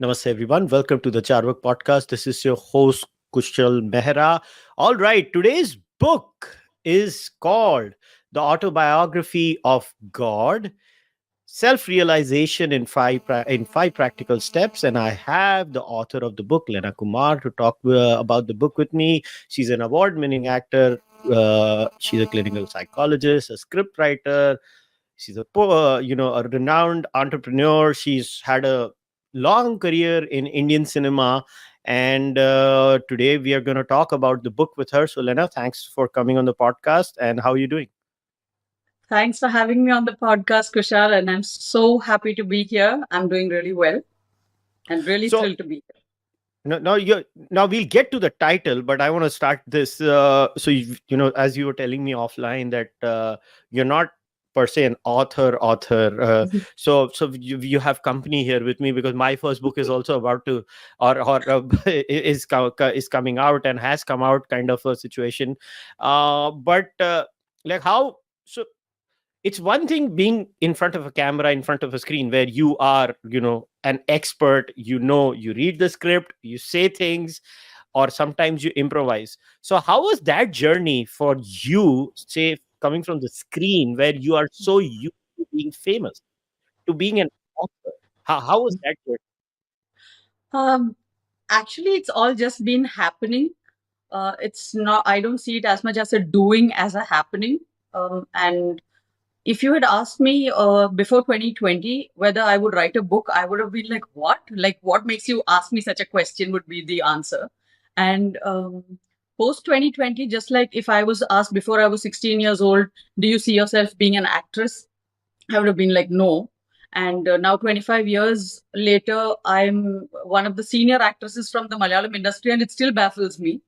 Namaste, everyone. Welcome to the Cārvāka podcast. This is your host, Kushalmehra. All right, today's book is called The Autobiography of God, Self-Realization in five practical steps. And I have the author of the book, Lenaa Kumar, to talk about the book with me. She's an award-winning actor. She's a clinical psychologist, a script writer. She's a renowned entrepreneur. She's had a long career in Indian cinema, and today we are going to talk about the book with her. So, Lena, thanks for coming on the podcast. And how are you doing? Thanks for having me on the podcast, Kushal, and I'm so happy to be here. I'm doing really well and really So, thrilled to be here. now we'll get to the title, but I want to start this. As you were telling me offline that you're not per se an author. So you have company here with me because my first book is also about to or is coming out and has come out, kind of a situation. But like how so it's one thing being in front of a camera, in front of a screen, where you are, an expert. You read the script, you say things, or sometimes you improvise. So how was that journey for you, say, coming from the screen, where you are so used to being famous, to being an author? How was that journey? Um, Actually, it's all just been happening. It's not. I don't see it as much as a doing as a happening. And if you had asked me before 2020 whether I would write a book, I would have been like, "What? Like, what makes you ask me such a question?" Would be the answer. And post 2020, just like if I was asked before I was 16 years old, "Do you see yourself being an actress?" I would have been like, "No." And now, 25 years later, I'm one of the senior actresses from the Malayalam industry, and it still baffles me.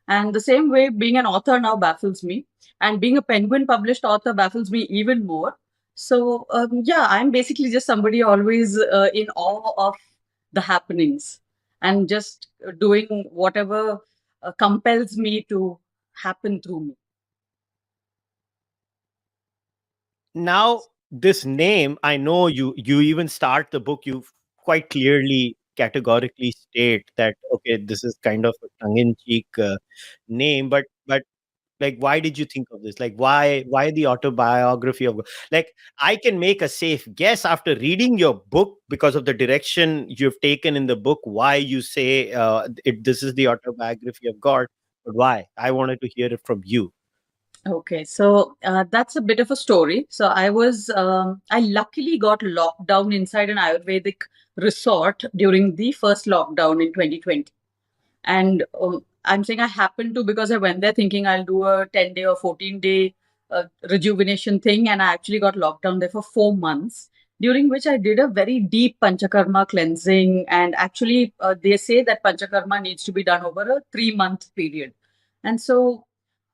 And the same way, being an author now baffles me, and being a Penguin published author baffles me even more. So, yeah, I'm basically just somebody always in awe of the happenings and just doing whatever compels me to happen through me. Now, this name, I know you even start the book, you quite clearly categorically state that, okay, this is kind of a tongue-in-cheek name, but like, why did you think of this? Like, why the autobiography of God? Like, I can make a safe guess after reading your book, because of the direction you've taken in the book, why you say this is the autobiography of God. But why? I wanted to hear it from you. Okay, so that's a bit of a story. So I luckily got locked down inside an Ayurvedic resort during the first lockdown in 2020. And I'm saying I happened to because I went there thinking I'll do a 10-day or 14-day rejuvenation thing. And I actually got locked down there for 4 months, during which I did a very deep Panchakarma cleansing. And actually, they say that Panchakarma needs to be done over a 3-month period. And so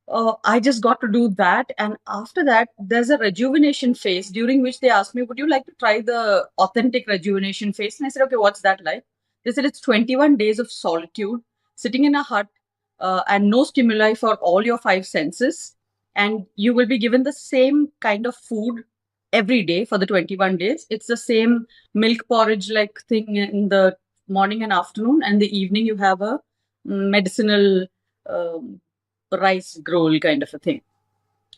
I just got to do that. And after that, there's a rejuvenation phase during which they asked me, "Would you like to try the authentic rejuvenation phase?" And I said, "Okay, what's that like?" They said, "It's 21 days of solitude, sitting in a hut, and no stimuli for all your five senses. And you will be given the same kind of food every day for the 21 days. It's the same milk porridge like thing in the morning and afternoon. And the evening, you have a medicinal um, rice gruel kind of a thing."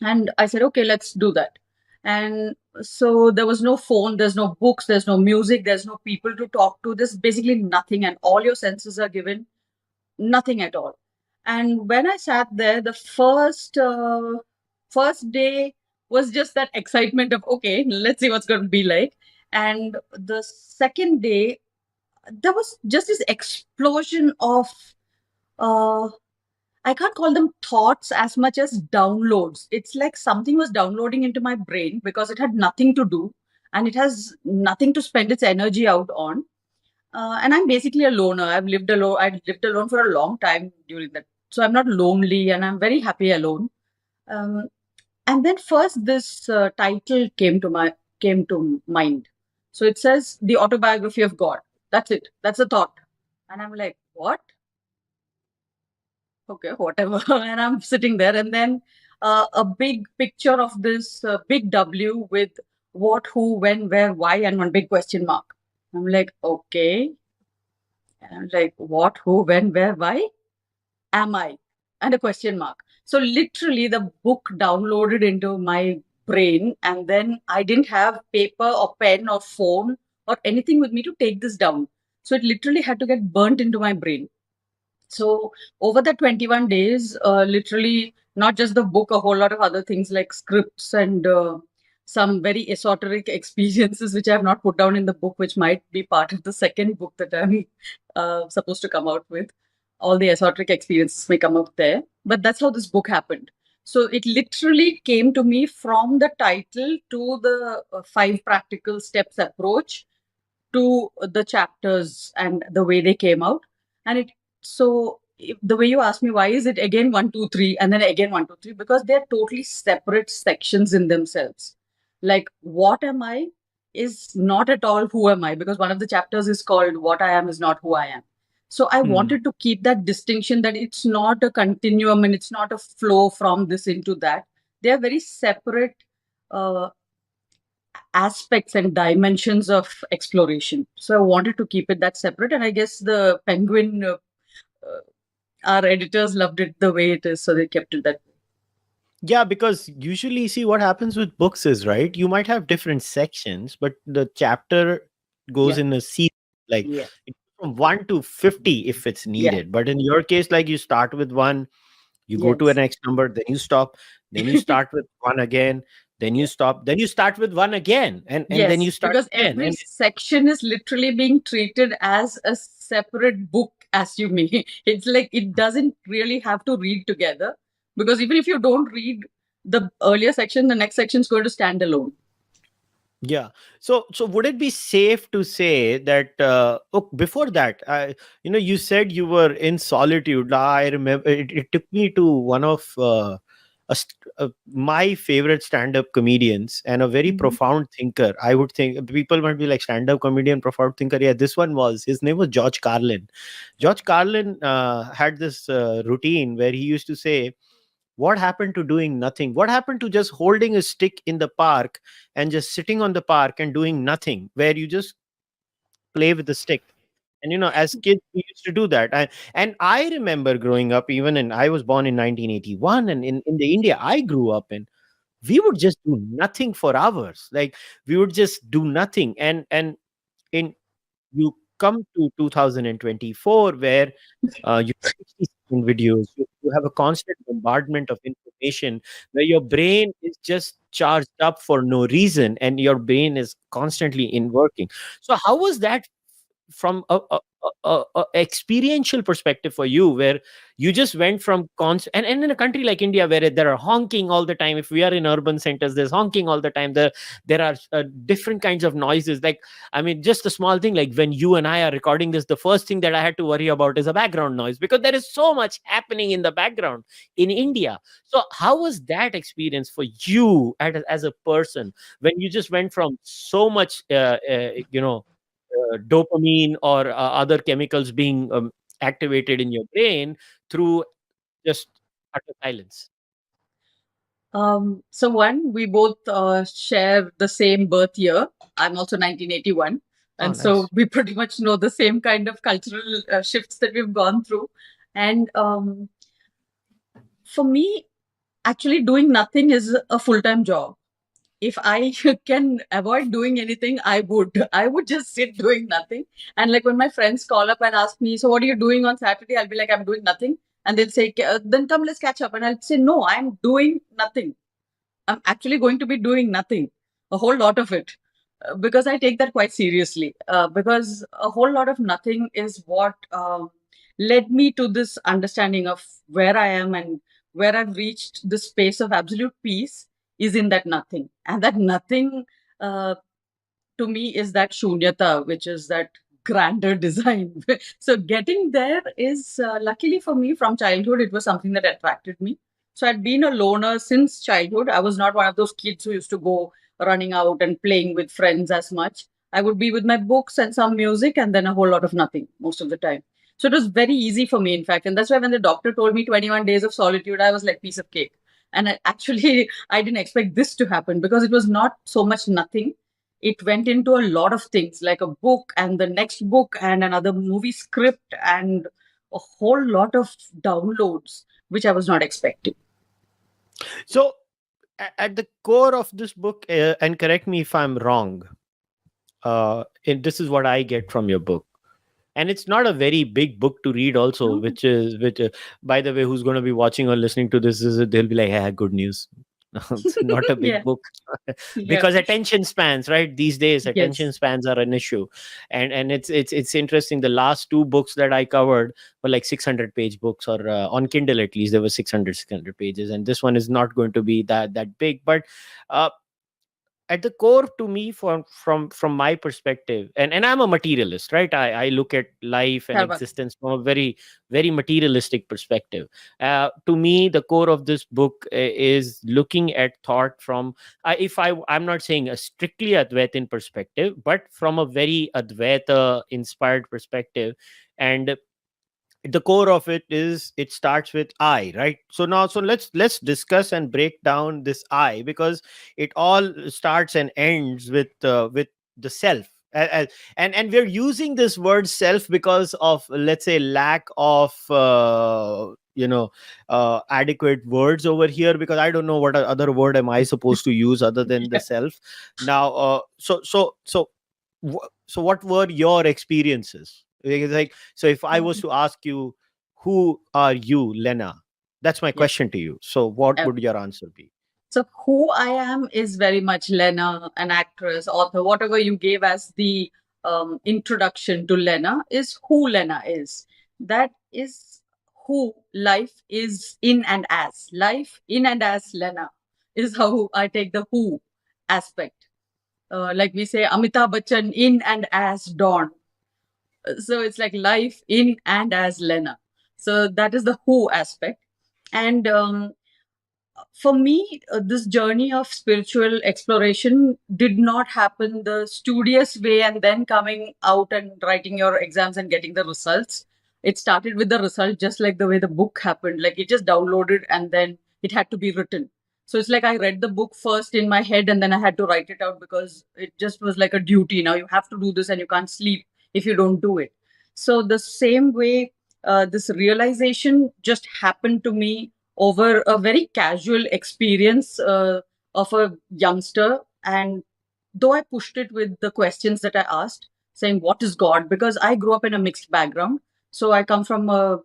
And I said, "Okay, let's do that." And so there was no phone, there's no books, there's no music, there's no people to talk to. There's basically nothing, and all your senses are given nothing at all. And when I sat there, the first day was just that excitement of, okay, let's see what's going to be like. And the second day, there was just this explosion of uh, I can't call them thoughts as much as downloads. It's like something was downloading into my brain because it had nothing to do and it has nothing to spend its energy out on. And I'm basically a loner. I've lived alone. I've lived alone for a long time during that. So I'm not lonely and I'm very happy alone. Um, and then first this title came to mind. So it says the autobiography of God. That's it. That's the thought. And I'm like, what? Okay, whatever. And I'm sitting there, and then a big picture of this big W with what, who, when, where, why, and one big question mark. I'm like, okay. And I'm like, what, who, when, where, why am I? And a question mark. So literally the book downloaded into my brain, and then I didn't have paper or pen or phone or anything with me to take this down. So it literally had to get burnt into my brain. So over the 21 days, literally not just the book, a whole lot of other things like scripts and some very esoteric experiences which I have not put down in the book, which might be part of the second book that I'm supposed to come out with. All the esoteric experiences may come up there, but that's how this book happened. So it literally came to me from the title to the 5 practical steps approach to the chapters and the way they came out. And it so the way you asked me, why is it again 1, 2, 3 and then again 1, 2, 3? Because they're totally separate sections in themselves. Like, what am I is not at all who am I, because one of the chapters is called What I Am Is Not Who I Am. So I wanted to keep that distinction, that it's not a continuum and it's not a flow from this into that. They are very separate uh, aspects and dimensions of exploration. So I wanted to keep it that separate. And I guess the Penguin, our editors loved it the way it is. So they kept it that way. Yeah, because usually, see what happens with books is, right, you might have different sections, but the chapter goes Yeah. in a sequence, like Yeah. from 1 to 50 if it's Yeah. needed. But in your case, like you start with 1, you go to a Yes. next number, then you stop, then you start with 1 again, then you Yeah. stop, then you start with 1 again, and then you Yes, start because again. every And section is literally being treated as a separate book, as you may. It's like it doesn't really have to read together, because even if you don't read the earlier section, the next section is going to stand alone. yeah, so would it be safe to say that before that, you said you were in solitude. I remember it took me to one of my favorite stand-up comedians and a very Mhm. profound thinker. I would think people might be like, stand-up comedian, profound thinker. Yeah, this one was, his name was George Carlin. George Carlin had this routine where he used to say, what happened to doing nothing? What happened to just holding a stick in the park and just sitting on the park and doing nothing, where you just play with the stick? And as kids, we used to do that. And I remember growing up, even in, I was born in 1981, and in the India I grew up in, we would just do nothing for hours. Like, we would just do nothing. And in you come to 2024, where you have 60-second videos, you have a constant bombardment of information, where your brain is just charged up for no reason, and your brain is constantly in working. So how was that from a experiential perspective for you, where you just went from and in a country like India, where there are honking all the time? If we are in urban centers, there's honking all the time. There are different kinds of noises. Like, I mean, just a small thing, like when you and I are recording this, the first thing that I had to worry about is a background noise, because there is so much happening in the background in India. So how was that experience for you as a person, when you just went from so much dopamine or other chemicals being activated in your brain through just utter silence? So one, we both share the same birth year. I'm also 1981. Oh, And so nice. we pretty much know the same kind of cultural shifts that we've gone through. And for me, actually doing nothing is a full-time job. If I can avoid doing anything, I would. I would just sit doing nothing. And like when my friends call up and ask me, so what are you doing on Saturday? I'll be like, I'm doing nothing. And they'll say, then come, let's catch up. And I'll say, no, I'm doing nothing. I'm actually going to be doing nothing, a whole lot of it, because I take that quite seriously. Because a whole lot of nothing is what led me to this understanding of where I am and where I've reached the space of absolute peace is in that nothing. And that nothing uh, to me is that shunyata, which is that grander design. So getting there is luckily for me from childhood, it was something that attracted me. So I'd been a loner since childhood. I was not one of those kids who used to go running out and playing with friends as much. I would be with my books and some music and then a whole lot of nothing most of the time. So it was very easy for me, in fact. And that's why when the doctor told me 21 days of solitude, I was like, piece of cake. And I didn't expect this to happen, because it was not so much nothing. it went into a lot of things, like a book and the next book and another movie script and a whole lot of downloads, which I was not expecting. So, at the core of this book, and correct me if I'm wrong, and this is what I get from your book, and it's not a very big book to read also, Oh, which by the way, who's going to be watching or listening to this, is they'll be like, hey, good news. It's not a big yeah, book. yeah, Because attention spans, right, these days attention yes. spans are an issue. And it's interesting, the last two books that I covered were like 600-page books, or on Kindle at least there were 600 pages, and this one is not going to be that big. But uh, at the core, to me, from my perspective, and I'm a materialist, right, I look at life and Cārvāka. existence from a very, very materialistic perspective. To me, the core of this book is looking at thought from, if I'm not saying a strictly Advaitin perspective, but from a very Advaita inspired perspective. And the core of it is, it starts with I, right? So now, so let's discuss and break down this I, because it all starts and ends with the self. And we're using this word self because of, let's say, lack of adequate words over here, because I don't know what other word am I supposed to use other than the Yeah. self. Now, so what were your experiences? Like, so if I was Um, to ask you, who are you, Lena? That's my yeah. question to you. So what Um, would your answer be? So who I am is very much Lena, an actress, author, whatever you gave as the introduction to Lena is who Lena is. That is who life is in and as. Life in and as Lena is how I take the who aspect. Like we say, Amitabh Bachchan in and as Dawn. So it's like life in and as Lena. So that is the who aspect. And for me, this journey of spiritual exploration did not happen the studious way and then coming out and writing your exams and getting the results. It started with the result, just like the way the book happened. Like it just downloaded and then it had to be written. So it's like I read the book first in my head and then I had to write it out because it just was like a duty. Now you have to do this and you can't sleep if you don't do it. So the same way, this realization just happened to me over a very casual experience of a youngster. And though I pushed it with the questions that I asked, saying, what is God? Because I grew up in a mixed background. So I come from a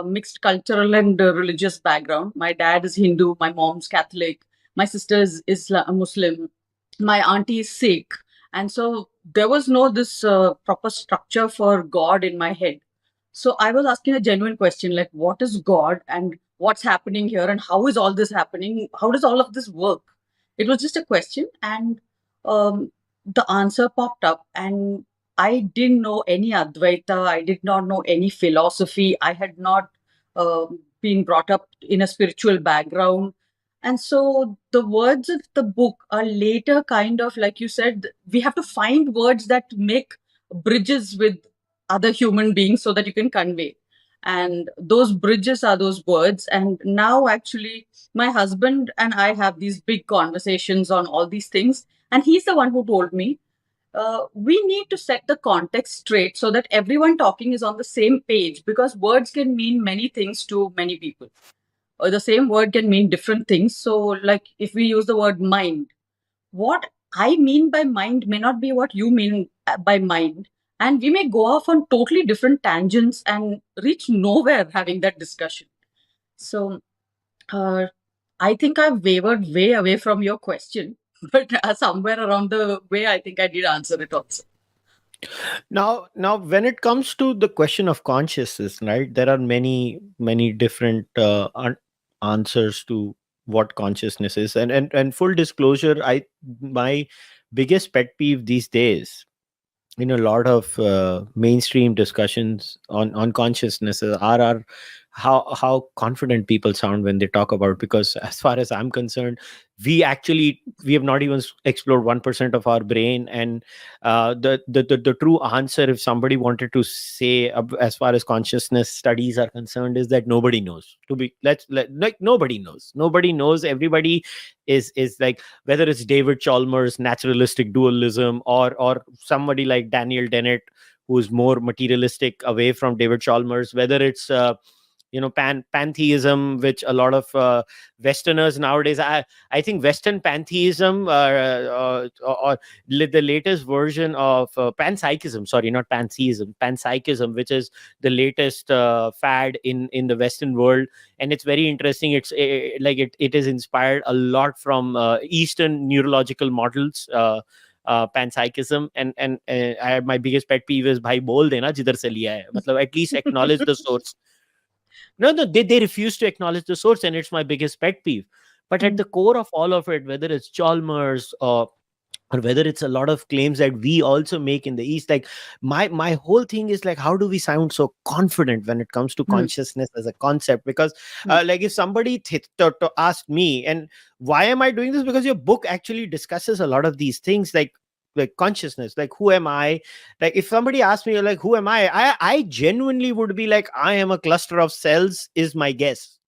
mixed cultural and religious background. My dad is Hindu, my mom's Catholic, my sister is Islam, Muslim, my auntie is Sikh. And so there was no this proper structure for God in my head. So I was asking a genuine question like, what is God and what's happening here and how is all this happening? How does all of this work? It was just a question, and the answer popped up. And I didn't know any Advaita, I did not know any philosophy, I had not been brought up in a spiritual background. And so the words of the book are later kind of, like you said, we have to find words that make bridges with other human beings so that you can convey. And those bridges are those words. And now, actually, my husband and I have these big conversations on all these things. And he's the one who told me we need to set the context straight so that everyone talking is on the same page, because words can mean many things to many people. Or the same word can mean different things. So, like if we use the word mind, what I mean by mind may not be what you mean by mind. And we may go off on totally different tangents and reach nowhere having that discussion. So, uh, I think I've wavered way away from your question, but somewhere around the way, I think I did answer it also. Now, when it comes to the question of consciousness, right, there are many different answers to what consciousness is. And full disclosure, my biggest pet peeve these days in a lot of mainstream discussions on consciousness are how confident people sound when they talk about, because as far as I'm concerned, we have not even explored 1% of our brain. And the true answer, if somebody wanted to say, as far as consciousness studies are concerned, is that nobody knows. To be like, nobody knows. Everybody is like, whether it's David Chalmers' naturalistic dualism, or somebody like Daniel Dennett, who's more materialistic away from David Chalmers, whether it's pantheism, which a lot of Westerners nowadays, I think Western pantheism, or the latest version of panpsychism, sorry, not pantheism, panpsychism, which is the latest fad in the Western world. And it's very interesting. It's like it is inspired a lot from Eastern neurological models, panpsychism. And my biggest pet peeve is, bhai bol dena jidhar se liya hai, matlab at least acknowledge the source. No, they refuse to acknowledge the source, and it's my biggest pet peeve. But at Mm, the core of all of it, whether it's Chalmers, or whether it's a lot of claims that we also make in the East, like, my whole thing is like, how do we sound so confident when it comes to mm, consciousness as a concept? Because mm, like, if somebody to ask me, and why am I doing this, because your book actually discusses a lot of these things, like consciousness, like, who am I? Like, if somebody asks me, like, who am I genuinely would be like, I am a cluster of cells, is my guess,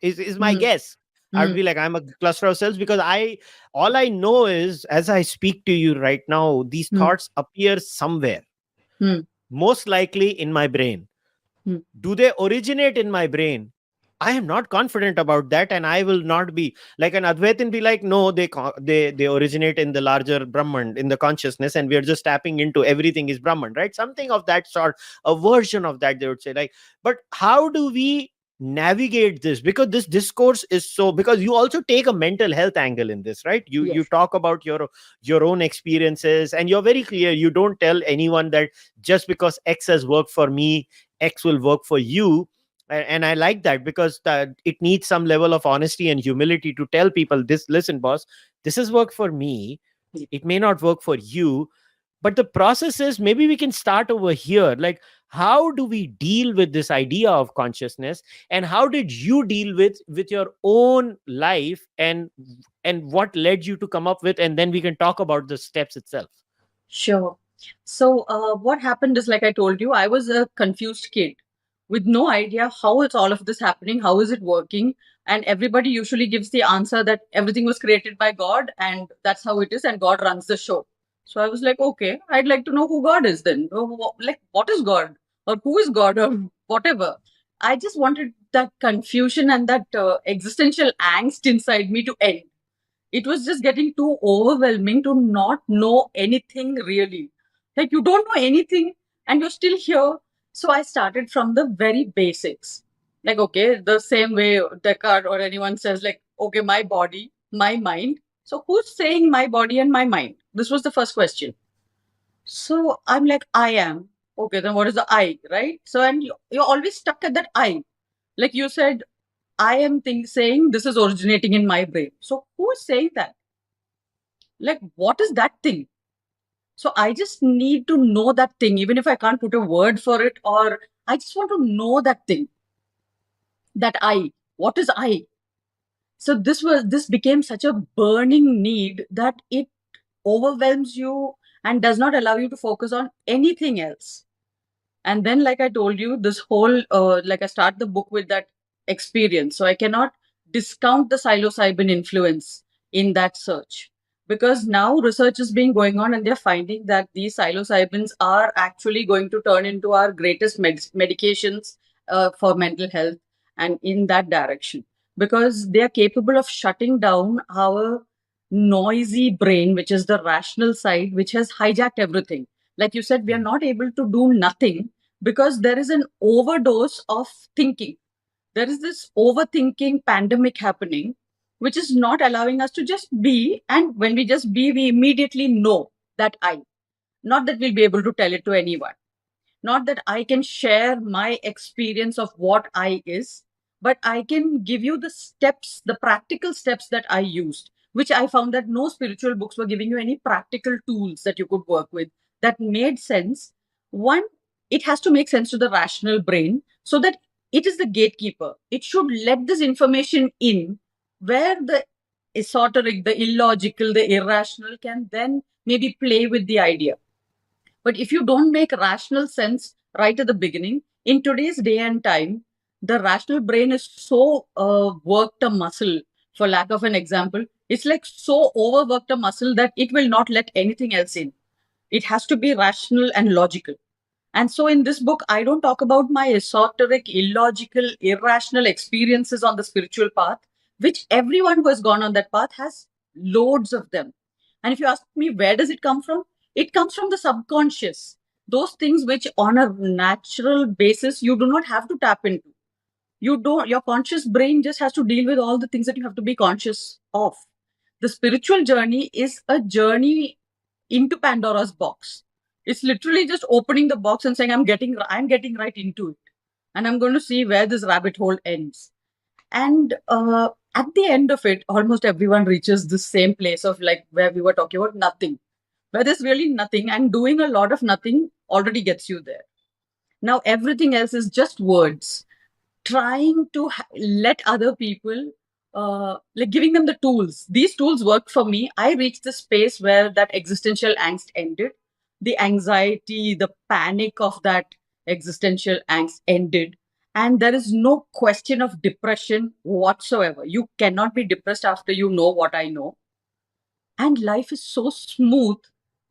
is my mm, guess. I would mm, be like, I'm a cluster of cells, because all I know is, as I speak to you right now, these mm, thoughts appear somewhere, mm, most likely in my brain. mm, Do they originate in my brain? I am not confident about that, and I will not be like an Advaitin, be like, no, they originate in the larger Brahman, in the consciousness, and we are just tapping into everything is Brahman, right? Something of that sort, a version of that, they would say, like. But how do we navigate this? Because this discourse is so, because you also take a mental health angle in this, right? You yes, talk about your own experiences, and you're very clear. You don't tell anyone that just because X has worked for me, X will work for you. And I like that, because it needs some level of honesty and humility to tell people this: listen, boss, this has worked for me, yeah, it may not work for you. But the process is, maybe we can start over here. Like, how do we deal with this idea of consciousness, and how did you deal with your own life, and what led you to come up with, and then we can talk about the steps itself. sure. So, what happened is, like I told you, I was a confused kid with no idea how is all of this happening, how is it working, and everybody usually gives the answer that everything was created by God, and that's how it is, and God runs the show. So I was like, okay, I'd like to know who God is then. Like, what is God, or who is God, or whatever. I just wanted that confusion and that existential angst inside me to end. It was just getting too overwhelming to not know anything really. Like, you don't know anything and you're still here. So I started from the very basics. Like, okay, the same way Descartes or anyone says, like, okay, my body, my mind. So who's saying my body and my mind? This was the first question. So I'm like, I am. Okay, then what is the I, right? So, and you're always stuck at that I. Like you said, I am saying this is originating in my brain. So who is saying that? Like, what is that thing? So I just need to know that thing, even if I can't put a word for it, or I just want to know that thing, that I. What is I? So this became such a burning need that it overwhelms you and does not allow you to focus on anything else. And then, like I told you, this whole like I start the book with that experience, so I cannot discount the psilocybin influence in that search, because now research is being going on and they're finding that these psilocybins are actually going to turn into our greatest medications for mental health, and in that direction, because they are capable of shutting down our noisy brain, which is the rational side, which has hijacked everything. Like you said, we are not able to do nothing because there is an overdose of thinking. There is this overthinking pandemic happening, which is not allowing us to just be. And when we just be, we immediately know that I, not that we'll be able to tell it to anyone, not that I can share my experience of what I is, but I can give you the steps, the practical steps that I used, which I found that no spiritual books were giving you any practical tools that you could work with that made sense. One, it has to make sense to the rational brain so that it is the gatekeeper. It should let this information in, where the esoteric, the illogical, the irrational can then maybe play with the idea. But if you don't make rational sense right at the beginning, in today's day and time, the rational brain is so worked a muscle, for lack of an example. It's like so overworked a muscle that it will not let anything else in. It has to be rational and logical. And so in this book, I don't talk about my esoteric, illogical, irrational experiences on the spiritual path, which everyone who has gone on that path has loads of them. And if you ask me, where does it come from? It comes from the subconscious. Those things which on a natural basis you do not have to tap into. You don't, your conscious brain just has to deal with all the things that you have to be conscious of. The spiritual journey is a journey into Pandora's box. It's literally just opening the box and saying, I'm getting right into it. And I'm going to see where this rabbit hole ends. And at the end of it, almost everyone reaches the same place of like where we were talking about nothing, where there's really nothing, and doing a lot of nothing already gets you there. Now, everything else is just words, trying to let other people, like giving them the tools. These tools worked for me. I reached the space where that existential angst ended. The anxiety, the panic of that existential angst ended. And there is no question of depression whatsoever. You cannot be depressed after you know what I know. And life is so smooth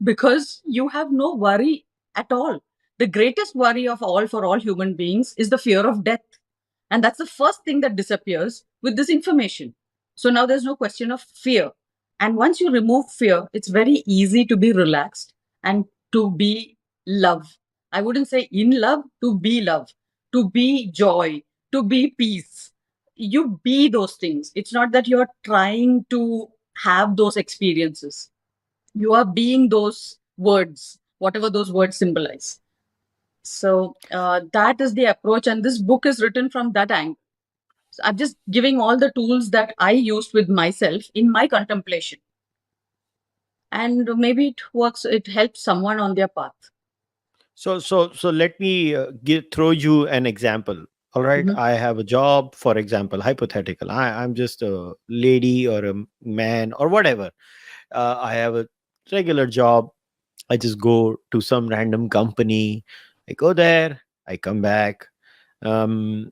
because you have no worry at all. The greatest worry of all for all human beings is the fear of death. And that's the first thing that disappears with this information. So now there's no question of fear. And once you remove fear, it's very easy to be relaxed and to be love. I wouldn't say in love, to be love, to be joy, to be peace. You be those things. It's not that you're trying to have those experiences. You are being those words, whatever those words symbolize. So that is the approach. And this book is written from that angle. So I'm just giving all the tools that I used with myself in my contemplation. And maybe it works, it helps someone on their path. So let me throw you an example. All right, Mhm. I have a job, for example, hypothetical. I'm just a lady or a man or whatever. I have a regular job. I just go to some random company. I go there. I come back. Um,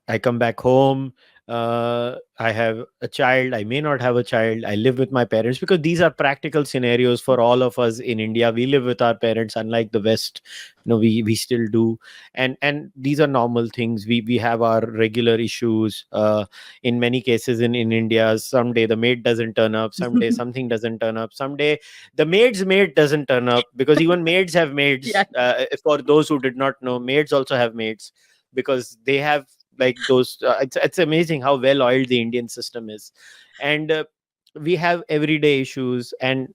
I come back home. I have a child. I may not have a child. I live with my parents, because these are practical scenarios for all of us in India. We live with our parents, unlike the West. We still do, and these are normal things. We have our regular issues. In many cases in India, someday the maid doesn't turn up. Someday something doesn't turn up. Someday the maid's maid doesn't turn up, because even maids have Yeah, maids. For those who did not know, maids also have maids, because they have like those. It's amazing how well oiled the Indian system is. And we have everyday issues. And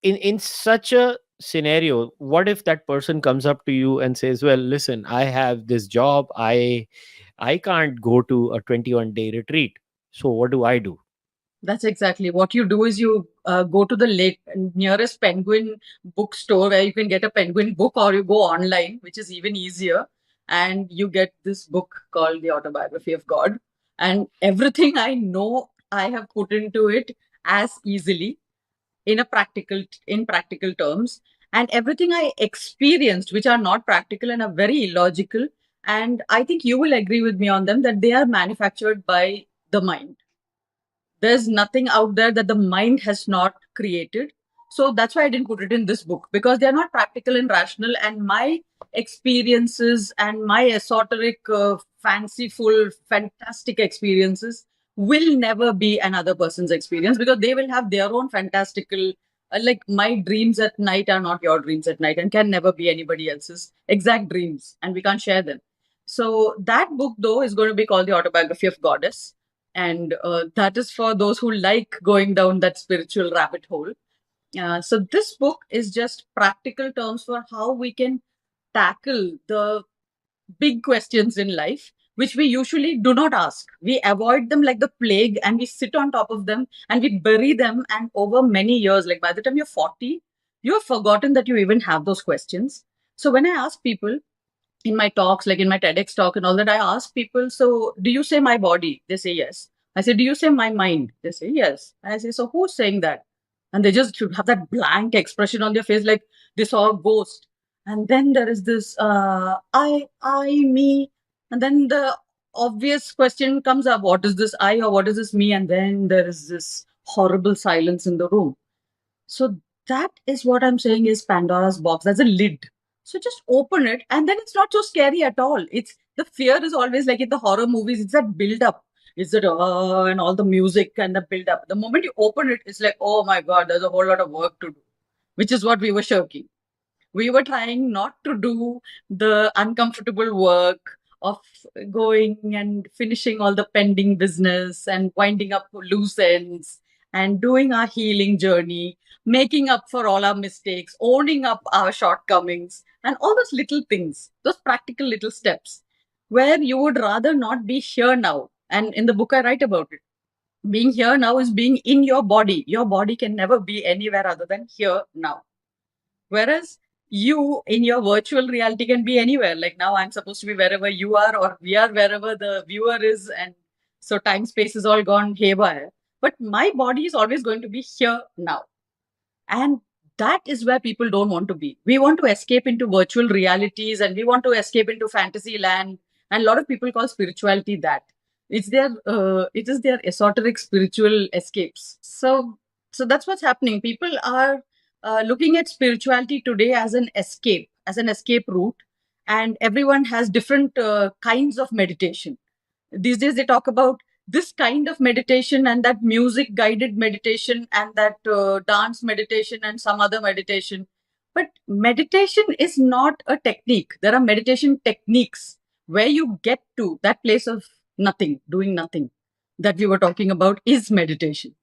in such a scenario, what if that person comes up to you and says, well, listen, I have this job. I can't go to a 21-day retreat. So what do I do? that's exactly what you do. Is you go to the nearest penguin bookstore where you can get a penguin book, or you go online, which is even easier, and you get this book called The Autobiography of God. And everything I know, I have put into it as easily in practical terms, and everything I experienced which are not practical and are very illogical, and I think you will agree with me on them, that they are manufactured by the mind. There's nothing out there that the mind has not created. So that's why I didn't put it in this book, because they're not practical and rational. And my experiences and my esoteric, fanciful, fantastic experiences will never be another person's experience, because they will have their own fantastical, like my dreams at night are not your dreams at night and can never be anybody else's exact dreams, and we can't share them. So that book, though, is going to be called The Autobiography of Goddess, and that is for those who like going down that spiritual rabbit hole. So this book is just practical terms for how we can tackle the big questions in life, which we usually do not ask. We avoid them like the plague, and we sit on top of them and we bury them. And over many years, like by the time you're 40, you have forgotten that you even have those questions. So when I ask people, in my talks, like in my TEDx talk and all that, I ask people, so do you say my body? They say yes. I say, do you say my mind? They say yes. I say, so who's saying that? And they just have that blank expression on their face, like they saw a ghost. And then there is this me. And then the obvious question comes up, what is this I or what is this me? And then there is this horrible silence in the room. So that is what I'm saying is Pandora's box. That's a lid. So just open it, and then it's not so scary at all. It's the fear is always like in the horror movies, it's that build up. It's that and all the music and the build up. The moment you open it, it's like, oh my God, there's a whole lot of work to do, which is what we were shirking. We were trying not to do the uncomfortable work of going and finishing all the pending business and winding up loose ends and doing our healing journey, making up for all our mistakes, owning up our shortcomings, and all those little things, those practical little steps where you would rather not be here now. And in the book, I write about it. Being here now is being in your body. Your body can never be anywhere other than here now. Whereas you in your virtual reality can be anywhere. Like now I'm supposed to be wherever you are, or we are wherever the viewer is. And so time space is all gone haywire. But my body is always going to be here now. And that is where people don't want to be. We want to escape into virtual realities and we want to escape into fantasy land. And a lot of people call spirituality that. It is their esoteric spiritual escapes. So that's what's happening. People are looking at spirituality today as an escape route, and everyone has different kinds of meditation. These days they talk about this kind of meditation and that music guided meditation and that dance meditation and some other meditation. But meditation is not a technique. There are meditation techniques where you get to that place of nothing, doing nothing, that we were talking about is meditation.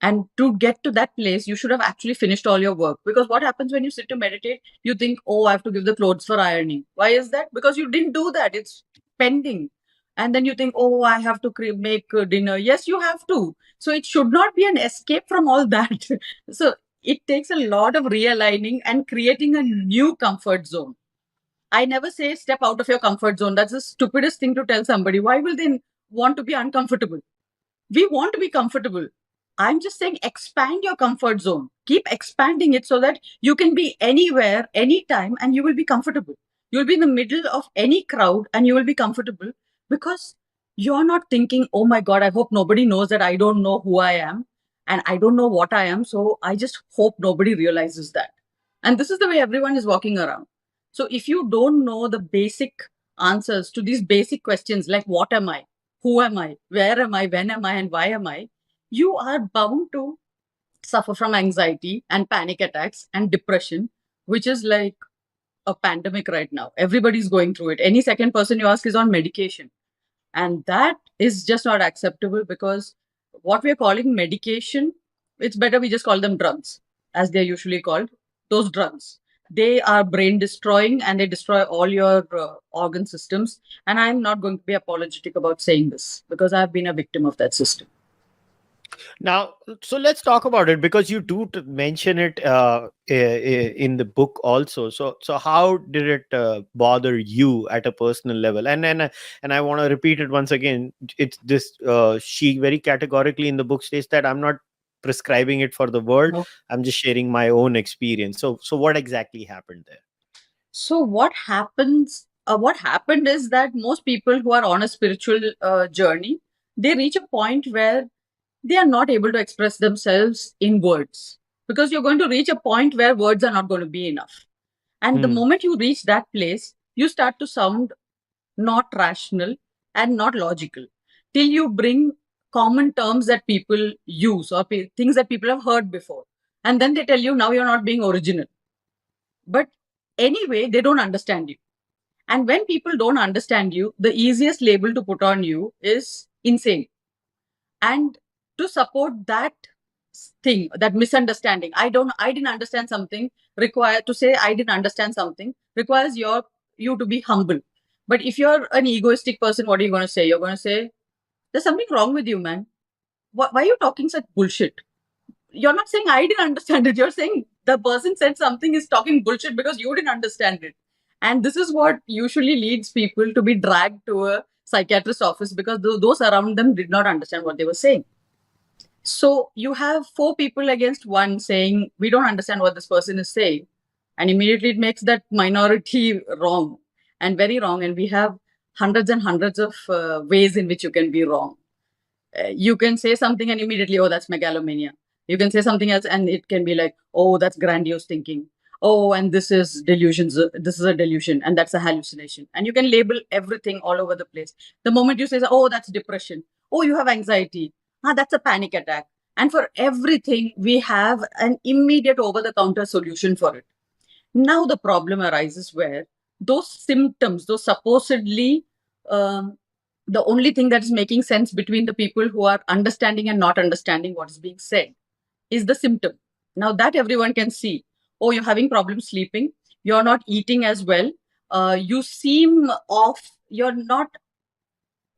And to get to that place, you should have actually finished all your work. Because what happens when you sit to meditate, you think, oh, I have to give the clothes for ironing. Why is that? Because you didn't do that. It's pending. And then you think, oh, I have to make dinner. Yes, you have to. So it should not be an escape from all that. So it takes a lot of realigning and creating a new comfort zone. I never say step out of your comfort zone. That's the stupidest thing to tell somebody. Why will they want to be uncomfortable? We want to be comfortable. I'm just saying expand your comfort zone. Keep expanding it so that you can be anywhere, anytime, and you will be comfortable. You'll be in the middle of any crowd and you will be comfortable because you're not thinking, oh my God, I hope nobody knows that I don't know who I am and I don't know what I am. So I just hope nobody realizes that. And this is the way everyone is walking around. So if you don't know the basic answers to these basic questions like what am I? Who am I? Where am I? When am I? And why am I? You are bound to suffer from anxiety and panic attacks and depression, which is like a pandemic right now. Everybody's going through it. Any second person you ask is on medication. And that is just not acceptable because what we're calling medication, it's better we just call them drugs, as they're usually called. Those drugs. They are brain destroying and they destroy all your organ systems. And I'm not going to be apologetic about saying this because I've been a victim of that system. Now, so let's talk about it because you do mention it in the book also. So how did it bother you at a personal level? And I want to repeat it once again. It's this. She very categorically in the book states that I'm not prescribing it for the world. No. I'm just sharing my own experience. So what exactly happened there? So what happens? What happened is that most people who are on a spiritual journey, they reach a point where they are not able to express themselves in words because you're going to reach a point where words are not going to be enough. And the moment you reach that place, you start to sound not rational and not logical till you bring common terms that people use or things that people have heard before. And then they tell you now you're not being original. But anyway, they don't understand you. And when people don't understand you, the easiest label to put on you is insane. And to support that thing, that misunderstanding, I didn't understand something, require to say I didn't understand something requires you to be humble. But if you're an egoistic person, what are you going to say? You're going to say, there's something wrong with you, man. Why are you talking such bullshit? You're not saying I didn't understand it. You're saying the person said something is talking bullshit because you didn't understand it. And this is what usually leads people to be dragged to a psychiatrist's office, because those around them did not understand what they were saying. So you have four people against one saying, we don't understand what this person is saying. And immediately it makes that minority wrong, and very wrong. And we have hundreds and hundreds of ways in which you can be wrong. You can say something and immediately, oh, that's megalomania. You can say something else and it can be like, oh, that's grandiose thinking. Oh, and this is delusions. This is a delusion and that's a hallucination. And you can label everything all over the place. The moment you say, oh, that's depression. Oh, you have anxiety. Ah, that's a panic attack. And for everything, we have an immediate over-the-counter solution for it. Now the problem arises where those symptoms, those supposedly um, the only thing that is making sense between the people who are understanding and not understanding what is being said is the symptom. Now that everyone can see. Oh, you're having problems sleeping. You're not eating as well. You seem off. You're not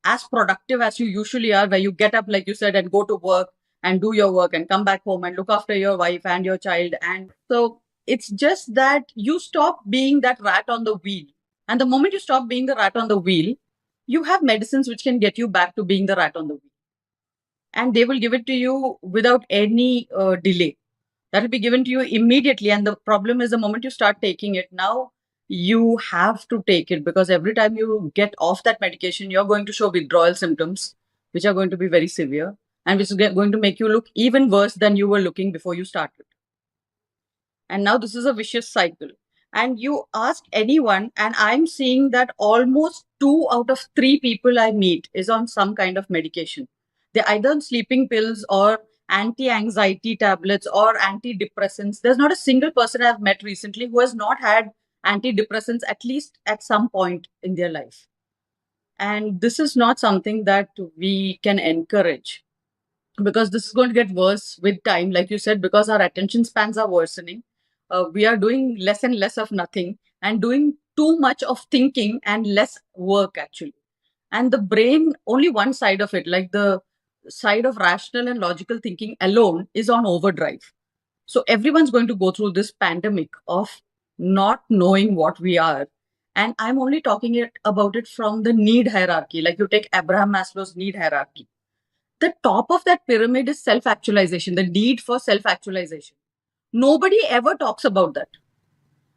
as productive as you usually are, where you get up, like you said, and go to work and do your work and come back home and look after your wife and your child. And so it's just that you stop being that rat on the wheel. And the moment you stop being the rat on the wheel, you have medicines which can get you back to being the rat on the wheel. And they will give it to you without any delay. That will be given to you immediately. And the problem is, the moment you start taking it, now you have to take it, because every time you get off that medication, you're going to show withdrawal symptoms, which are going to be very severe and which is going to make you look even worse than you were looking before you started. And now this is a vicious cycle. And you ask anyone, and I'm seeing that almost 2 out of 3 people I meet is on some kind of medication. They're either on sleeping pills or anti-anxiety tablets or antidepressants. There's not a single person I've met recently who has not had antidepressants at least at some point in their life. And this is not something that we can encourage, because this is going to get worse with time, like you said, because our attention spans are worsening. We are doing less and less of nothing and doing too much of thinking and less work, actually. And the brain, only one side of it, like the side of rational and logical thinking alone, is on overdrive. So everyone's going to go through this pandemic of not knowing what we are. And I'm only talking about it from the need hierarchy. Like you take Abraham Maslow's need hierarchy, the top of that pyramid is self-actualization, the need for self-actualization. Nobody ever talks about that.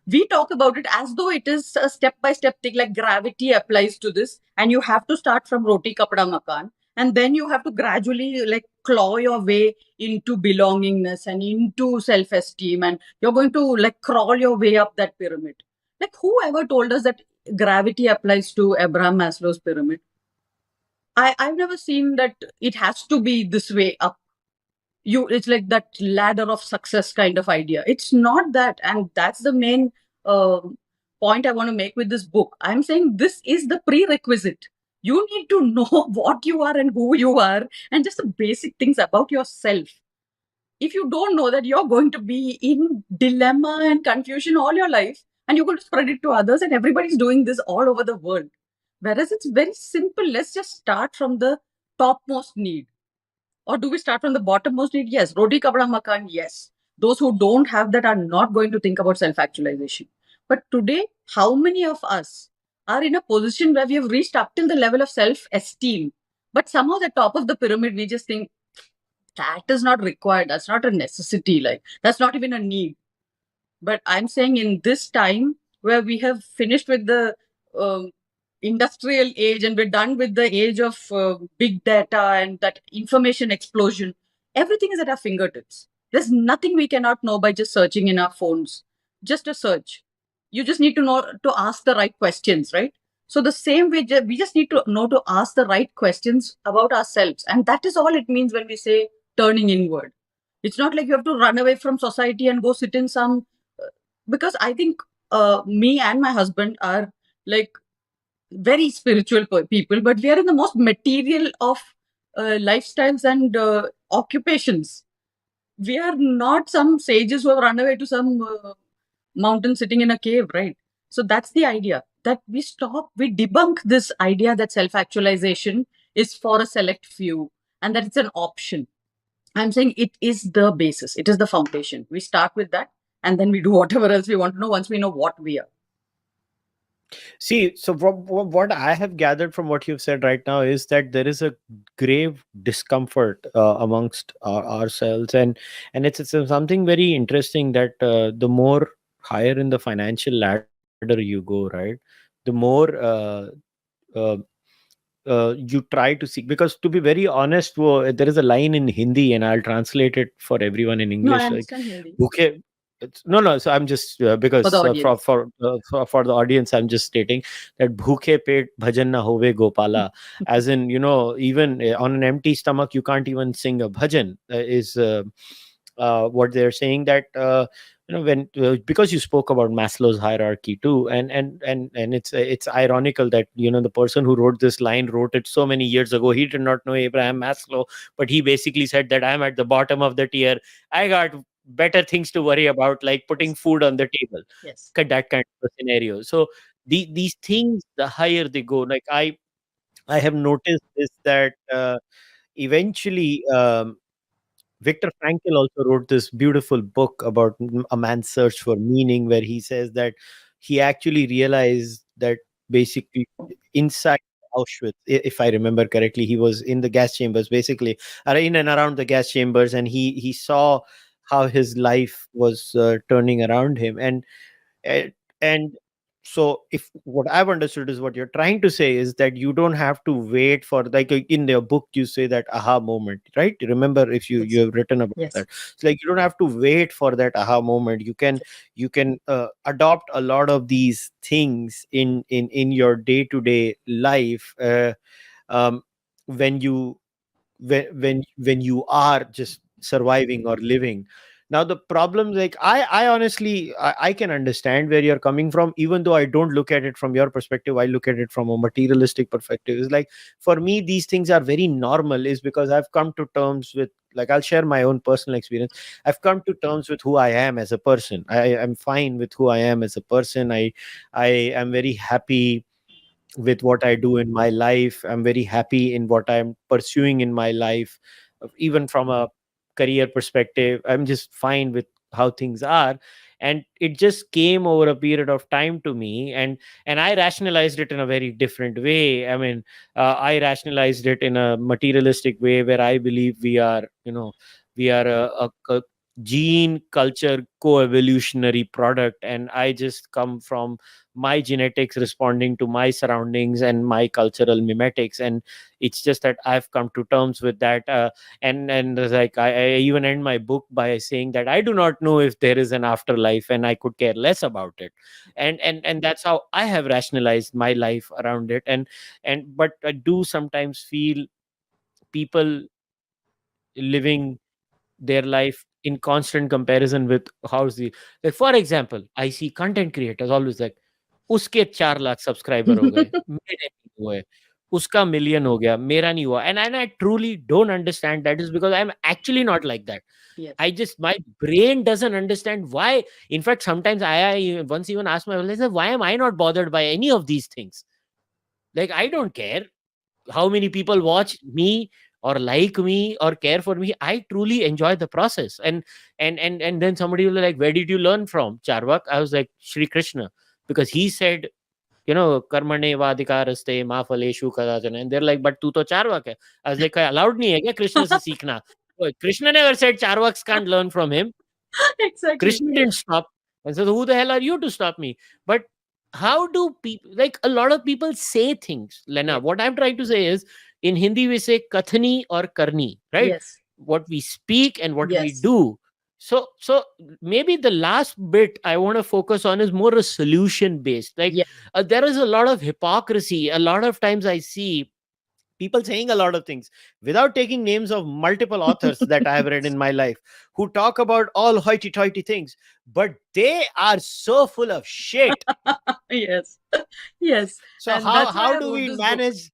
We talk about it as though it is a step-by-step thing, like gravity applies to this, and you have to start from roti kapda makan, and then you have to gradually like claw your way into belongingness and into self-esteem, and you're going to like crawl your way up that pyramid. Like, whoever told us that gravity applies to Abraham Maslow's pyramid? I've never seen that it has to be this way up. It's like that ladder of success kind of idea. It's not that. And that's the main uh, point I want to make with this book. I'm saying this is the prerequisite. You need to know what you are and who you are, and just the basic things about yourself. If you don't know that, you're going to be in dilemma and confusion all your life, and you're going to spread it to others, and everybody's doing this all over the world. Whereas it's very simple. Let's just start from the topmost need. Or do we start from the bottommost need? Yes. Roti kapda makan, yes. Those who don't have that are not going to think about self-actualization. But today, how many of us are in a position where we have reached up till the level of self-esteem, but somehow the top of the pyramid, we just think that is not required. That's not a necessity. Like, that's not even a need. But I'm saying, in this time where we have finished with the industrial age and we're done with the age of big data and that information explosion, everything is at our fingertips. There's nothing we cannot know by just searching in our phones. Just a search. You just need to know to ask the right questions, right? So the same way, we just need to know to ask the right questions about ourselves. And that is all it means when we say turning inward. It's not like you have to run away from society and go sit in some, because I think me and my husband are like very spiritual people, but we are in the most material of lifestyles and occupations. We are not some sages who have run away to some mountain sitting in a cave, right? So that's the idea, that we debunk this idea that self-actualization is for a select few and that it's an option. I'm saying it is the basis, it is the foundation. We start with that, and then we do whatever else we want to know once we know what we are. See, so what I have gathered from what you've said right now is that there is a grave discomfort amongst ourselves, and it's something very interesting that the more higher in the financial ladder you go, right, the more uh, you try to seek. Because to be very honest, there is a line in Hindi, and I'll translate it for everyone in No, I English, like understand Hindi bhooke. No, no. So I'm just for the because audience. for the audience, I'm just stating that bhooke pet bhajan na hove gopala, as in, even on an empty stomach you can't even sing a bhajan. Is what they're saying, that when because you spoke about Maslow's hierarchy too, and it's ironical that the person who wrote this line wrote it so many years ago. He did not know Abraham Maslow, but he basically said that I'm at the bottom of the tier. I got better things to worry about, like putting Yes. food on the table. Yes. That kind of a scenario. So these things, the higher they go, like I have noticed this, that eventually, Viktor Frankl also wrote this beautiful book about a man's search for meaning, where he says that he actually realized that basically inside Auschwitz, if I remember correctly, he was in the gas chambers, basically, in and around the gas chambers, and he saw how his life was turning around him, and and so, if what I've understood is what you're trying to say is that you don't have to wait for, like, in their book you say that aha moment, right? Remember, if you Yes. have written about Yes. that, it's like you don't have to wait for that aha moment. You can adopt a lot of these things in your day-to-day life, um, when you are just surviving or living. Now the problem, like, I honestly, I can understand where you're coming from, even though I don't look at it from your perspective. I look at it from a materialistic perspective. It's like, for me, these things are very normal, is because I've come to terms with, like, I'll share my own personal experience. I've come to terms with who I am as a person. I am fine with who I am as a person. I am very happy with what I do in my life. I'm very happy in what I'm pursuing in my life. Even from a career perspective, I'm just fine with how things are. And it just came over a period of time to me, and I rationalized it in a very different way. I mean, I rationalized it in a materialistic way, where I believe we are a gene culture co-evolutionary product, and I just come from my genetics responding to my surroundings and my cultural mimetics. And it's just that I've come to terms with that, and like, I even end my book by saying that I do not know if there is an afterlife, and I could care less about it. And that's how I have rationalized my life around it. And but I do sometimes feel people living their life in constant comparison with how's the, like, for example, I see content creators always like, उसके 4 lakh subscriber हो गए, मेरे नहीं हुए, उसका million हो गया, मेरा नहीं हुआ. And I truly don't understand that, is because I'm actually not like that. Yes. I just, my brain doesn't understand why. In fact, sometimes I once even asked myself, why am I not bothered by any of these things? Like, I don't care how many people watch me or like me or care for me. I truly enjoy the process. And then somebody will be like, where did you learn from, Charvak? I was like, Shri Krishna, because he said, karmane vadikaraste ma phaleshu kadachana. And they're like, but tu to Charvak hai. I was like, allowed nahi hai kya Krishna se seekhna? Krishna never said Charvaks can't learn from him. Exactly. Krishna didn't stop. And so who the hell are you to stop me? But how do people, like, a lot of people say things, Lena. Yes. What I'm trying to say is, in Hindi we say kathni or karni, right? Yes. What we speak and what we Yes. do. So maybe the last bit I want to focus on is more a solution based. Like, Yes. there is a lot of hypocrisy. A lot of times I see people saying a lot of things without taking names of multiple authors that I have read in my life, who talk about all hoity-toity things, but they are so full of shit. Yes. Yes. So And how that's why how I do wrote we this book. manage?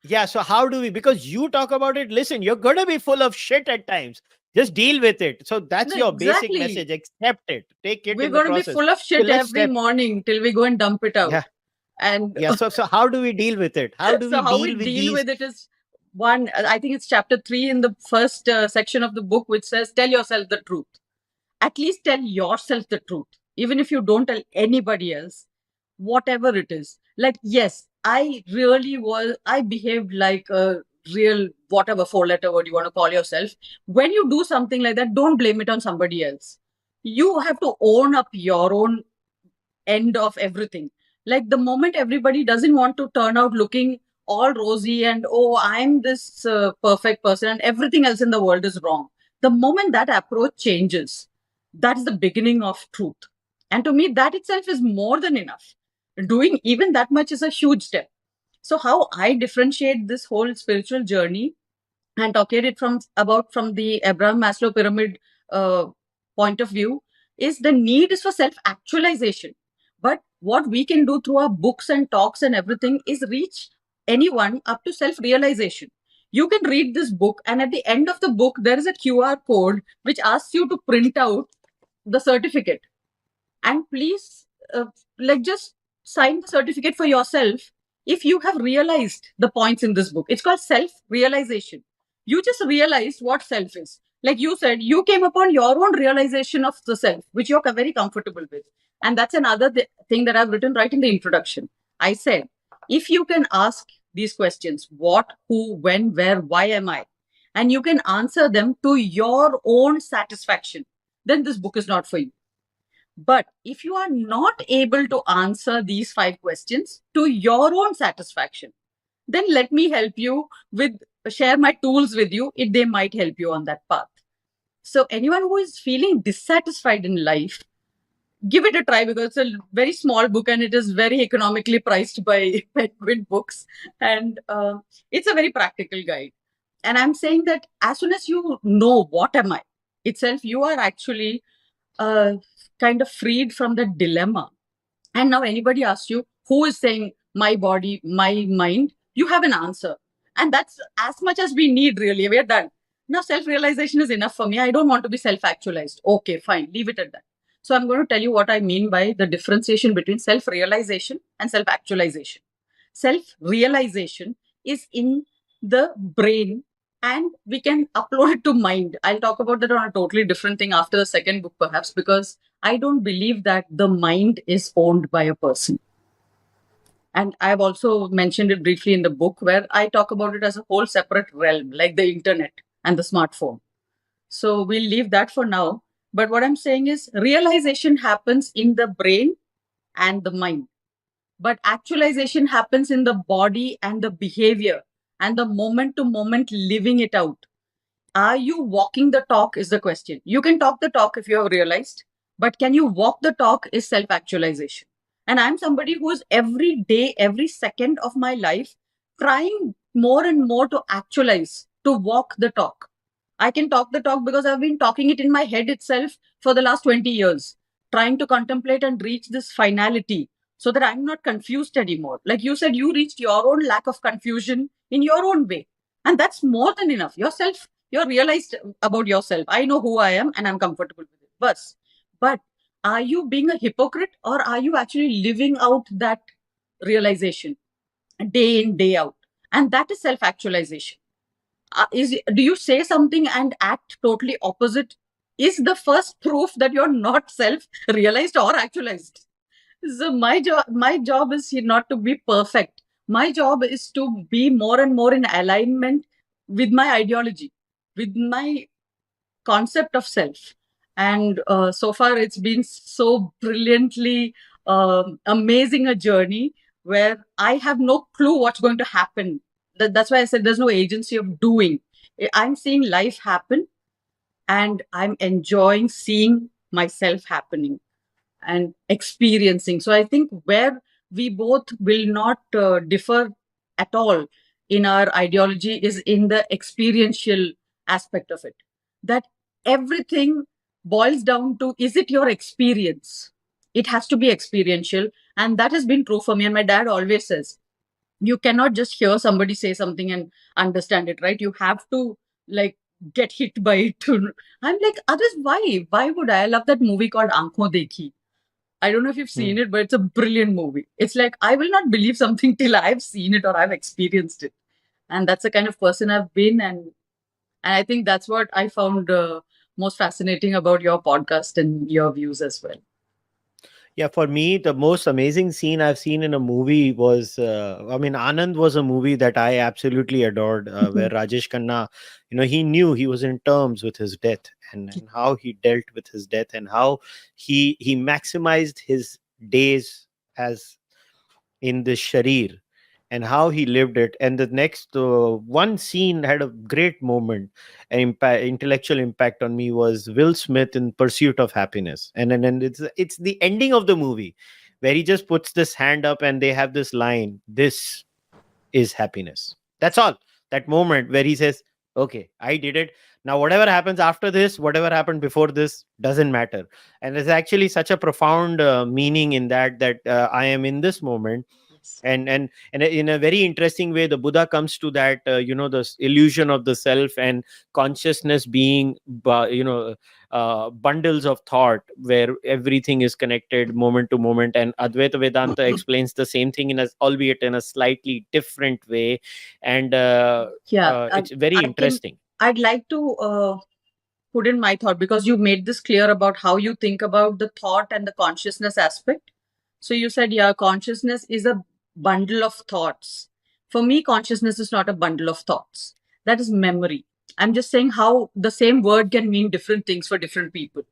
Yeah, so how do we? Because you talk about it. Listen, you're gonna be full of shit at times. Just deal with it. So that's No, your basic exactly. message. Accept it. Take it We're in the going to be process. full of So shit let's every step. morning till we go and dump it out. Yeah, And yeah. So how do we deal with it? How do we so how we deal with deal these? with it is one, I think it's chapter 3 in the first section of the book, which says, tell yourself the truth. At least tell yourself the truth. Even if you don't tell anybody else, whatever it is. Like, yes, I behaved like a real, whatever 4 letter word you want to call yourself. When you do something like that, don't blame it on somebody else. You have to own up your own end of everything. Like, the moment everybody doesn't want to turn out looking all rosy and, oh, I'm this perfect person and everything else in the world is wrong. The moment that approach changes, that's the beginning of truth. And to me, that itself is more than enough. Doing even that much is a huge step. So, how I differentiate this whole spiritual journey and talk it from the Abraham Maslow pyramid uh, point of view is the need is for self actualization. But what we can do through our books and talks and everything is reach anyone up to self realization. You can read this book, and at the end of the book, there is a QR code which asks you to print out the certificate. And please, like, just sign the certificate for yourself if you have realized the points in this book. It's called self realization. You just realized what self is. Like you said, you came upon your own realization of the self, which you're very comfortable with. And that's another thing that I've written right in the introduction. I said, if you can ask these questions: what, who, when, where, why am I? And you can answer them to your own satisfaction, then this book is not for you. But if you are not able to answer these 5 questions to your own satisfaction, then let me help you with, share my tools with you. They might help you on that path. So anyone who is feeling dissatisfied in life, give it a try, because it's a very small book and it is very economically priced by Penguin Books. And it's a very practical guide. And I'm saying that as soon as you know what am I itself, you are actually uh, kind of freed from the dilemma. And now anybody asks you, who is saying my body, my mind, you have an answer. And that's as much as we need, really. We're done. Now, self realization is enough for me. I don't want to be self actualized. Okay, fine. Leave it at that. So, I'm going to tell you what I mean by the differentiation between self realization and self actualization. Self realization is in the brain, and we can upload it to mind. I'll talk about that on a totally different thing after the second book, perhaps, because I don't believe that the mind is owned by a person. And I've also mentioned it briefly in the book, where I talk about it as a whole separate realm, like the internet and the smartphone. So we'll leave that for now. But what I'm saying is, realization happens in the brain and the mind, but actualization happens in the body and the behavior and the moment to moment living it out. Are you walking the talk is the question. You can talk the talk if you have realized, but can you walk the talk is self actualization. And I'm somebody who is every day, every second of my life trying more and more to actualize, to walk the talk. I can talk the talk because I've been talking it in my head itself for the last 20 years, trying to contemplate and reach this finality so that I'm not confused anymore. Like you said, you reached your own lack of confusion in your own way. And that's more than enough. You're realized about yourself. I know who I am and I'm comfortable with it. But are you being a hypocrite, or are you actually living out that realization day in, day out? And that is self actualization. Do you say something and act totally opposite? Is the first proof that you're not self realized or actualized. So my job is not to be perfect. My job is to be more and more in alignment with my ideology, with my concept of self. And so far, it's been so brilliantly amazing a journey where I have no clue what's going to happen. That's why I said there's no agency of doing. I'm seeing life happen, and I'm enjoying seeing myself happening and experiencing. So I think where we both will not differ at all in our ideology is in the experiential aspect of it. That everything boils down to, is it your experience? It has to be experiential. And that has been true for me. And my dad always says, you cannot just hear somebody say something and understand it, right? You have to, like, get hit by it. I'm like, others, why? Why would I love that movie called Aankhon Dekhi? I don't know if you've Hmm. seen it, but it's a brilliant movie. It's like, I will not believe something till I've seen it or I've experienced it. And that's the kind of person I've been. And I think that's what I found most fascinating about your podcast and your views as well. Yeah, for me, the most amazing scene I've seen in a movie was, I mean, Anand was a movie that I absolutely adored, where Rajesh Khanna, he knew he was in terms with his death, and how he dealt with his death, and how he maximized his days as in this sharir, and how he lived it. And the next one scene had a great moment, an intellectual impact on me, was Will Smith in Pursuit of Happiness. And it's the ending of the movie where he just puts this hand up and they have this line, "This is happiness." That's all. That moment where he says, "Okay, I did it. Now whatever happens after this, whatever happened before this, doesn't matter." And there's actually such a profound meaning in that I am in this moment. Yes. And in a very interesting way, the Buddha comes to that, the illusion of the self and consciousness being bundles of thought where everything is connected moment to moment. And Advaita Vedanta explains the same thing, albeit in a slightly different way. And Yeah, it's very I can. interesting. I'd like to put in my thought because you made this clear about how you think about the thought and the consciousness aspect. So you said, yeah, consciousness is a bundle of thoughts. For me, consciousness is not a bundle of thoughts. That is memory. I'm just saying how the same word can mean different things for different people.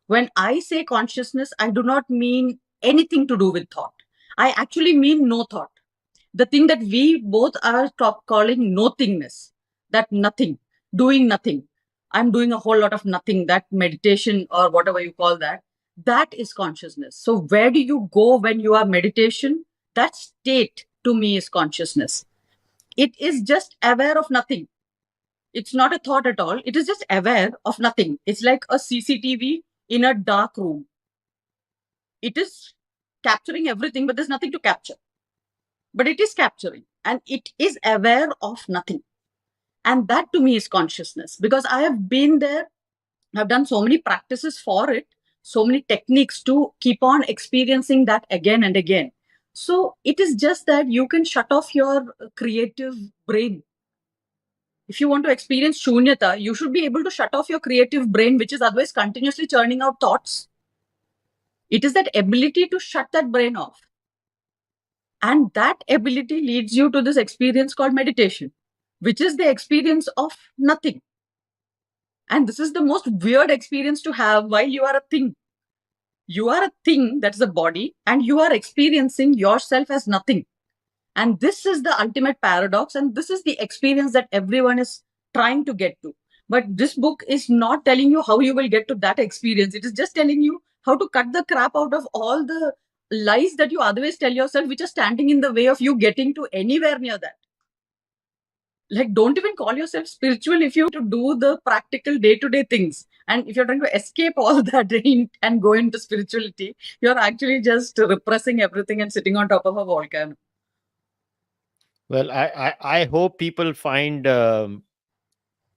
When I say consciousness, I do not mean anything to do with thought. I actually mean no thought. The thing that we both are calling nothingness, that nothing, doing nothing. I'm doing a whole lot of nothing, that meditation or whatever you call that, that is consciousness. So, where do you go when you are meditation? That state to me is consciousness. It is just aware of nothing. It's not a thought at all. It is just aware of nothing. It's like a CCTV in a dark room. It is capturing everything, but there's nothing to capture. But it is capturing and it is aware of nothing. And that to me is consciousness because I have been there. I've done so many practices for it, so many techniques to keep on experiencing that again and again. So it is just that you can shut off your creative brain. If you want to experience shunyata, you should be able to shut off your creative brain, which is otherwise continuously churning out thoughts. It is that ability to shut that brain off. And that ability leads you to this experience called meditation, which is the experience of nothing. And this is the most weird experience to have while you are a thing. You are a thing, that's the body, and you are experiencing yourself as nothing. And this is the ultimate paradox. And this is the experience that everyone is trying to get to. But this book is not telling you how you will get to that experience. It is just telling you how to cut the crap out of all the lies that you otherwise tell yourself, which are standing in the way of you getting to anywhere near that. Like, don't even call yourself spiritual if you to do the practical day-to-day things. And if you're trying to escape all that and go into spirituality, you're actually just repressing everything and sitting on top of a volcano. Well, I hope people find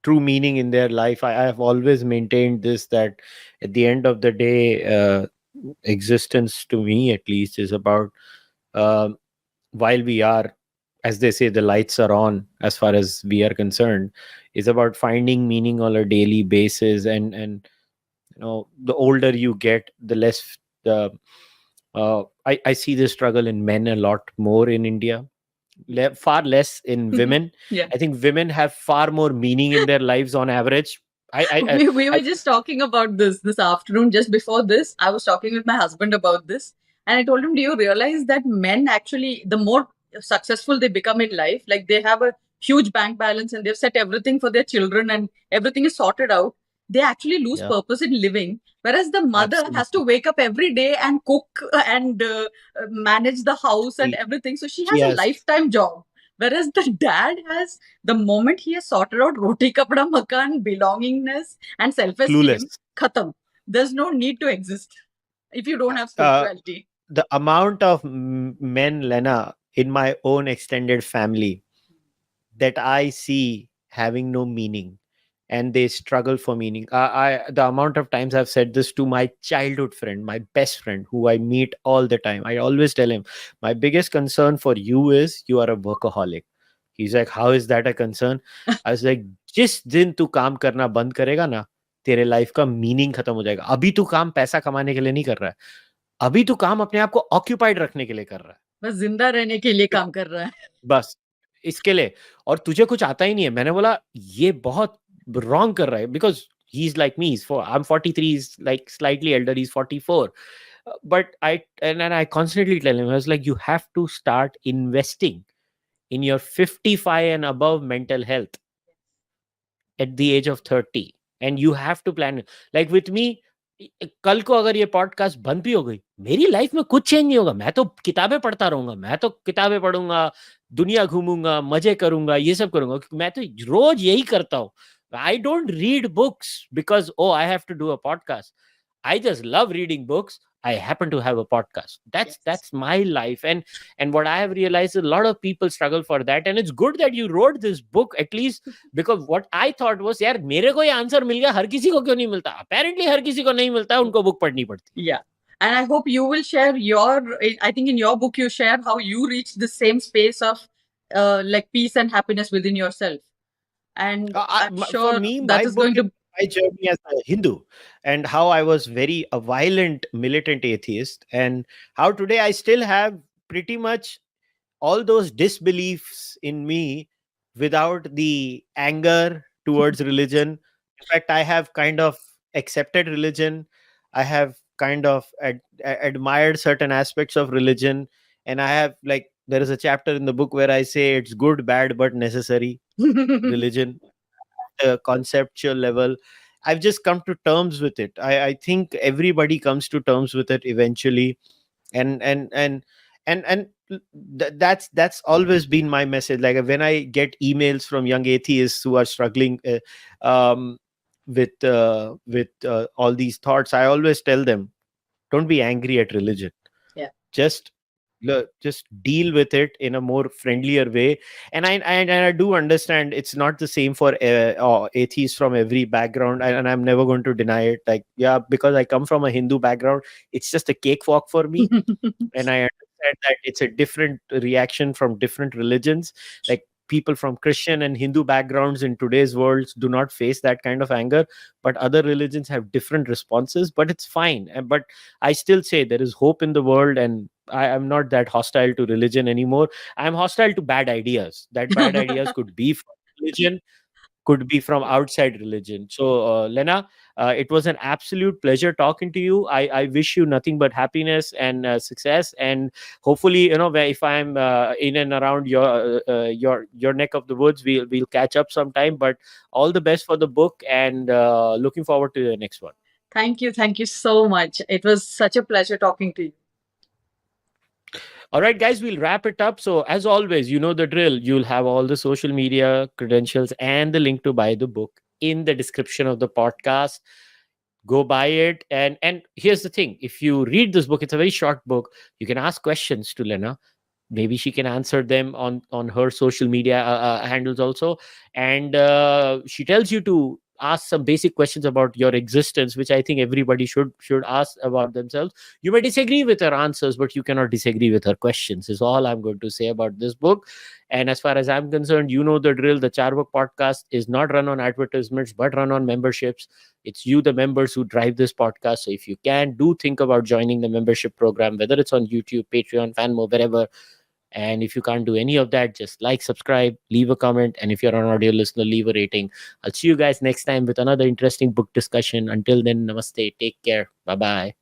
true meaning in their life. I have always maintained this, that at the end of the day, existence, to me at least, is about, uh, while we are, as they say, the lights are on as far as we are concerned, is about finding meaning on a daily basis. And the older you get, the less I see this struggle in men a lot more in India, far less in women. Yeah. I think women have far more meaning in their lives on average. We I were just talking about this afternoon. Just before this, I was talking with my husband about this, and I told him, "Do you realize that men actually, the more successful they become in life, like they have a huge bank balance and they've set everything for their children and everything is sorted out, they actually lose Yeah, purpose in living. Whereas the mother has to absolutely. wake up every day and cook and manage the house and she, everything. So she she has a has lifetime job. Whereas the dad has the moment he has sorted out roti kapda makan, belongingness, and self esteem, clueless. khatam. There's no need to exist if you don't have uh, spirituality. the amount of men, Lena, in my own extended family that I see having no meaning, and they struggle for meaning. The amount of times I've said this to my childhood friend, my best friend, who I meet all the time, I always tell him, my biggest concern for you is you are a workaholic. He's like, how is that a concern? I was like, जिस दिन तू काम करना बंद करेगा ना, तेरे life का मीनिंग खत्म हो जाएगा. अभी तू काम पैसा कमाने के लिए नहीं कर रहा है. अभी तू काम अपने आप को ऑक्यूपाइड रखने के लिए कर रहा है, बस जिंदा रहने के लिए काम कर रहा है. बस इसके लिए, और तुझे कुछ आता ही नहीं है. मैंने बोला ये बहुत रॉन्ग कर रहा है, because he is like me, I am 43, is like slightly Elder, he is 44. But I constantly tell him, I was like, you have to start investing in your 55 and above mental health at the age of 30, and you have to plan. Like with me, कल को अगर ये podcast बंद भी हो गई, मेरी life में कुछ चेंज नहीं होगा. मैं तो किताबें पढ़ता रहूंगा, मैं तो किताबें पढ़ूंगा, दुनिया घूमूंगा, मजे करूंगा, ये सब करूंगा, क्योंकि मैं तो रोज यही करता हूँ. I don't read books because oh I have to do a podcast. I just love reading books. I happen to have a podcast. That's Yes. that's my life. And what I have realized, a lot of people struggle for that. And it's good that you wrote this book, at least, because what I thought was, यार मेरे को ये answer मिल गया, हर किसी को क्यों नहीं मिलता? Apparently हर किसी को नहीं मिलता, उनको बुक पढ़नी पड़ती. Yeah. And I hope you will share I think in your book you share how you reached the same space of like peace and happiness within yourself. And I'm For sure me, that my is book going is to. my journey as a Hindu, and how I was very a violent militant atheist, and how today I still have pretty much all those disbeliefs in me without the anger towards religion. In fact, I have kind of accepted religion. I have kind of admired certain aspects of religion. And I have, like, there is a chapter in the book where I say it's good, bad, but necessary religion, conceptual level. I've just come to terms with it. I think everybody comes to terms with it eventually. And that's always been my message. Like when I get emails from young atheists who are struggling with all these thoughts, I always tell them, don't be angry at religion. Yeah. Just deal with it in a more friendlier way. And I do understand it's not the same for atheists from every background, and I'm never going to deny it. Like, yeah, because I come from a Hindu background, it's just a cakewalk for me. And I understand that it's a different reaction from different religions. Like people from Christian and Hindu backgrounds in today's world do not face that kind of anger, but other religions have different responses. But it's fine. But I still say there is hope in the world, and I am not that hostile to religion anymore. I'm hostile to bad ideas. That bad ideas could be from religion, could be from outside religion. So, Lenaa, it was an absolute pleasure talking to you. I wish you nothing but happiness and success. And hopefully, if I'm in and around your neck of the woods, we'll catch up sometime. But all the best for the book, and looking forward to the next one. Thank you. Thank you so much. It was such a pleasure talking to you. All right, guys, we'll wrap it up. So, as always, you know the drill. You'll have all the social media credentials and the link to buy the book in the description of the podcast. Go buy it. And here's the thing: if you read this book, it's a very short book. You can ask questions to Lenaa. Maybe she can answer them on her social media handles also. And she tells you to ask some basic questions about your existence, which I think everybody should ask about themselves. You may disagree with her answers, but you cannot disagree with her questions, is all I'm going to say about this book. And as far as I'm concerned, you know the drill. The Cārvāka podcast is not run on advertisements, but run on memberships. It's you, the members, who drive this podcast. So if you can, do think about joining the membership program, whether it's on YouTube, Patreon, Fanmo, wherever. And if you can't do any of that, just like, subscribe, leave a comment. And if you're an audio listener, leave a rating. I'll see you guys next time with another interesting book discussion. Until then, namaste. Take care. Bye-bye.